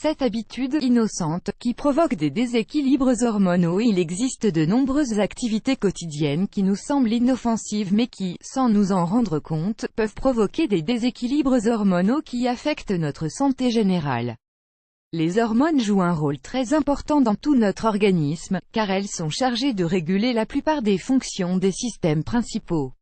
cette habitude innocente, qui provoque des déséquilibres hormonaux. Il existe de nombreuses activités quotidiennes qui nous semblent inoffensives mais qui, sans nous en rendre compte, peuvent provoquer des déséquilibres hormonaux qui affectent notre santé générale. Les hormones jouent un rôle très important dans tout notre organisme, car elles sont chargées de réguler la plupart des fonctions des systèmes principaux.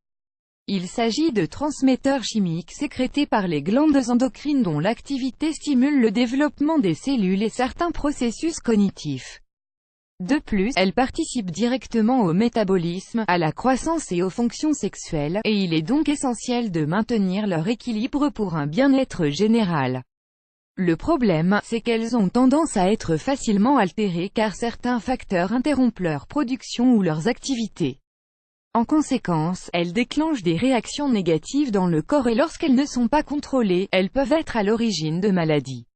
Il s'agit de transmetteurs chimiques sécrétés par les glandes endocrines dont l'activité stimule le développement des cellules et certains processus cognitifs. De plus, elles participent directement au métabolisme, à la croissance et aux fonctions sexuelles, et il est donc essentiel de maintenir leur équilibre pour un bien-être général. Le problème, c'est qu'elles ont tendance à être facilement altérées car certains facteurs interrompent leur production ou leurs activités. En conséquence, elles déclenchent des réactions négatives dans le corps et lorsqu'elles ne sont pas contrôlées, elles peuvent être à l'origine de maladies.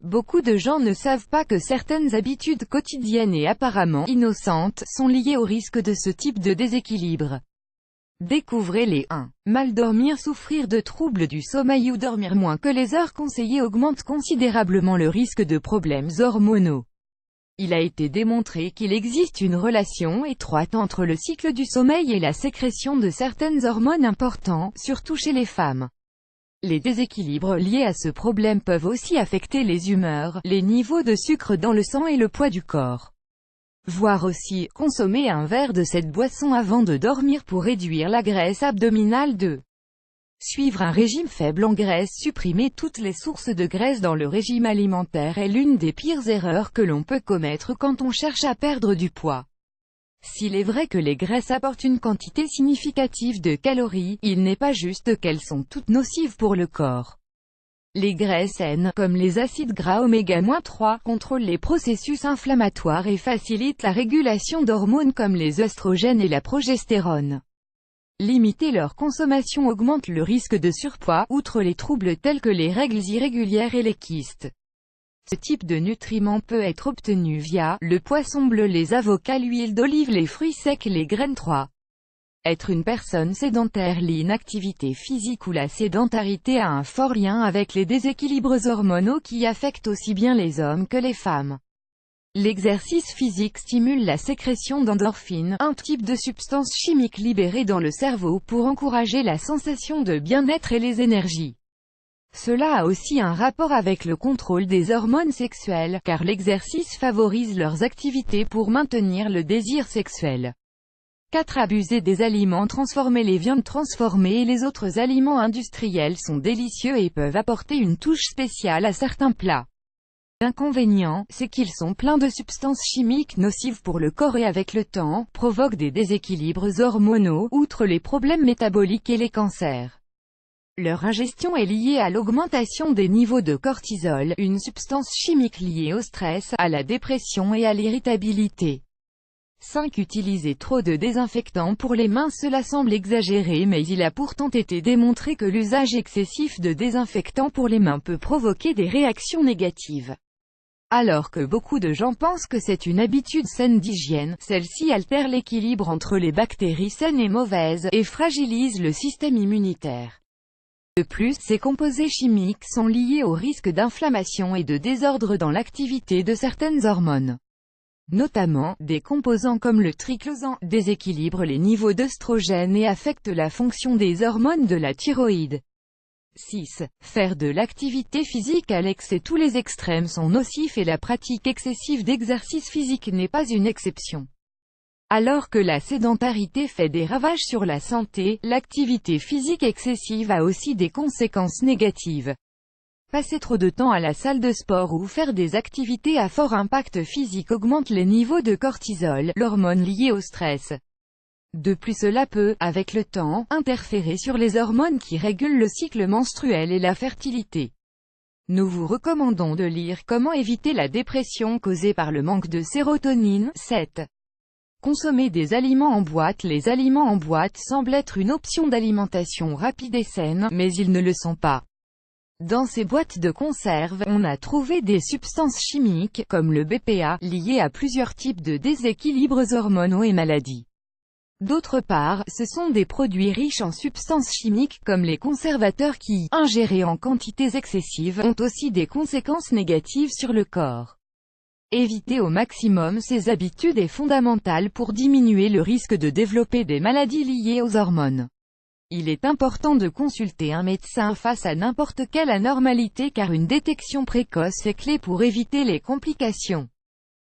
Beaucoup de gens ne savent pas que certaines habitudes quotidiennes et apparemment innocentes sont liées au risque de ce type de déséquilibre. Découvrez-les. 1. Mal dormir. Souffrir de troubles du sommeil ou dormir moins que les heures conseillées augmente considérablement le risque de problèmes hormonaux. Il a été démontré qu'il existe une relation étroite entre le cycle du sommeil et la sécrétion de certaines hormones importantes, surtout chez les femmes. Les déséquilibres liés à ce problème peuvent aussi affecter les humeurs, les niveaux de sucre dans le sang et le poids du corps. Voir aussi, consommer un verre de cette boisson avant de dormir pour réduire la graisse abdominale. 2. Suivre un régime faible en graisse. Supprimer toutes les sources de graisse dans le régime alimentaire est l'une des pires erreurs que l'on peut commettre quand on cherche à perdre du poids. S'il est vrai que les graisses apportent une quantité significative de calories, il n'est pas juste qu'elles sont toutes nocives pour le corps. Les graisses saines, comme les acides gras oméga-3, contrôlent les processus inflammatoires et facilitent la régulation d'hormones comme les œstrogènes et la progestérone. Limiter leur consommation augmente le risque de surpoids, outre les troubles tels que les règles irrégulières et les kystes. Ce type de nutriments peut être obtenu via le poisson bleu, les avocats, l'huile d'olive, les fruits secs, les graines. 3. Être une personne sédentaire. L'inactivité physique ou la sédentarité a un fort lien avec les déséquilibres hormonaux qui affectent aussi bien les hommes que les femmes. L'exercice physique stimule la sécrétion d'endorphines, un type de substance chimique libérée dans le cerveau pour encourager la sensation de bien-être et les énergies. Cela a aussi un rapport avec le contrôle des hormones sexuelles, car l'exercice favorise leurs activités pour maintenir le désir sexuel. 4. Abuser des aliments transformés. Les viandes transformées et les autres aliments industriels sont délicieux et peuvent apporter une touche spéciale à certains plats. L'inconvénient, c'est qu'ils sont pleins de substances chimiques nocives pour le corps et avec le temps, provoquent des déséquilibres hormonaux, outre les problèmes métaboliques et les cancers. Leur ingestion est liée à l'augmentation des niveaux de cortisol, une substance chimique liée au stress, à la dépression et à l'irritabilité. 5. Utiliser trop de désinfectants pour les mains. Cela semble exagéré mais il a pourtant été démontré que l'usage excessif de désinfectants pour les mains peut provoquer des réactions négatives. Alors que beaucoup de gens pensent que c'est une habitude saine d'hygiène, celle-ci altère l'équilibre entre les bactéries saines et mauvaises, et fragilise le système immunitaire. De plus, ces composés chimiques sont liés au risque d'inflammation et de désordre dans l'activité de certaines hormones. Notamment, des composants comme le triclosan déséquilibrent les niveaux d'œstrogènes et affectent la fonction des hormones de la thyroïde. 6. Faire de l'activité physique à l'excès. Tous les extrêmes sont nocifs et la pratique excessive d'exercice physique n'est pas une exception. Alors que la sédentarité fait des ravages sur la santé, l'activité physique excessive a aussi des conséquences négatives. Passer trop de temps à la salle de sport ou faire des activités à fort impact physique augmente les niveaux de cortisol, l'hormone liée au stress. De plus, cela peut, avec le temps, interférer sur les hormones qui régulent le cycle menstruel et la fertilité. Nous vous recommandons de lire Comment éviter la dépression causée par le manque de sérotonine. 7. Consommer des aliments en boîte. Les aliments en boîte semblent être une option d'alimentation rapide et saine, mais ils ne le sont pas. Dans ces boîtes de conserve, on a trouvé des substances chimiques, comme le BPA, liées à plusieurs types de déséquilibres hormonaux et maladies. D'autre part, ce sont des produits riches en substances chimiques, comme les conservateurs qui, ingérés en quantités excessives, ont aussi des conséquences négatives sur le corps. Éviter au maximum ces habitudes est fondamental pour diminuer le risque de développer des maladies liées aux hormones. Il est important de consulter un médecin face à n'importe quelle anormalité car une détection précoce est clé pour éviter les complications.